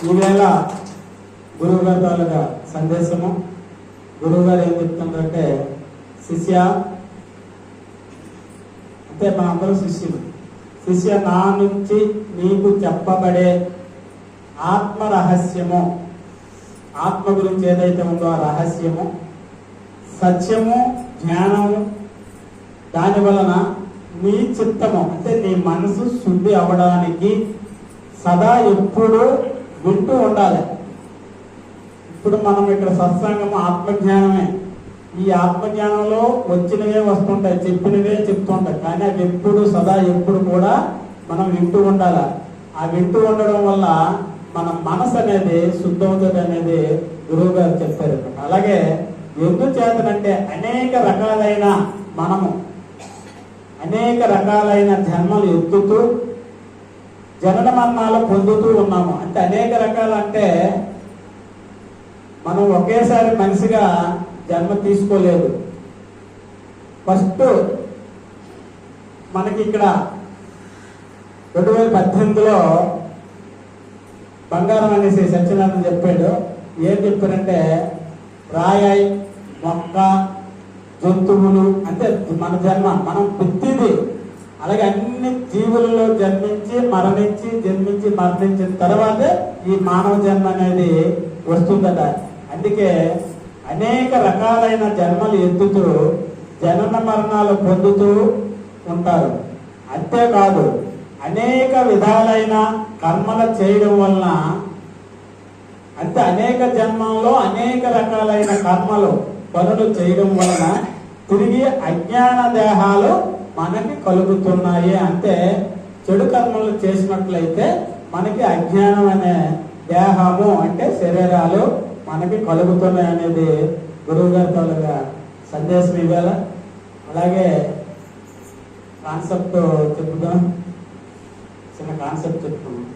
ఈవేళ గురువు గారి తాలూగా సందేశము. గురువు గారు ఏం చెప్తున్నారంటే, శిష్య అంటే మా అందరూ శిష్యులు. శిష్య, నా నుంచి నీకు చెప్పబడే ఆత్మ రహస్యము, ఆత్మ గురించి ఏదైతే ఉందో ఆ రహస్యము, సత్యము, జ్ఞానము, దాని వలన నీ చిత్తము అంటే నీ మనసు శుద్ధి అవ్వడానికి సదా ఎప్పుడు వింటూ ఉండాలి. ఇప్పుడు మనం ఇక్కడ సత్సంగము ఆత్మజ్ఞానమే. ఈ ఆత్మజ్ఞానంలో వచ్చినవే వస్తుంటాయి, చెప్పినవే చెప్తుంటాయి, కానీ అవి ఎప్పుడు సదా ఎప్పుడు కూడా మనం వింటూ ఉండాలి. ఆ వింటూ ఉండడం వల్ల మన మనసు అనేది శుద్ధమవుతుంది అనేది గురువు గారు చెప్పారు. అలాగే ఎందుచేతనంటే అనేక రకాలైన మనము అనేక రకాలైన జన్మలు ఎత్తుతూ జనన మరణాలు పొందుతూ ఉన్నాము. అంటే అనేక రకాలు అంటే మనం ఒకేసారి మనిషిగా జన్మ తీసుకోలేదు. ఫస్ట్ మనకి ఇక్కడ 2018లో బంగారం అనేసి సత్యనారాయణ చెప్పాడు. ఏం చెప్పారంటే, రాయాయి, మొక్క, జంతువులు అంటే మన జన్మ, మనం పుట్టింది. అలాగే అన్ని జీవులలో జన్మించి మరణించి జన్మించి మరణించిన తర్వాతే ఈ మానవ జన్మ అనేది వస్తుందట. అందుకే అనేక రకాలైన జన్మలు ఎత్తుతూ జనన మరణాలు పొందుతూ ఉంటారు. అంతేకాదు అనేక విధాలైన కర్మలు చేయడం వలన, అంటే అనేక జన్మల్లో అనేక రకాలైన కర్మలు పనులు చేయడం వలన తిరిగి అజ్ఞాన దేహాలు మనకి కలుగుతున్నాయి. అంటే చెడు కర్మలు చేసినట్లయితే మనకి అజ్ఞానం అనే దేహము అంటే శరీరాలు మనకి కలుగుతున్నాయి అనేది గురువు గారి తాలూగా సందేశం ఇవాళ. అలాగే కాన్సెప్ట్ చెప్పుదాం, చిన్న కాన్సెప్ట్ చెప్పుకున్నాం.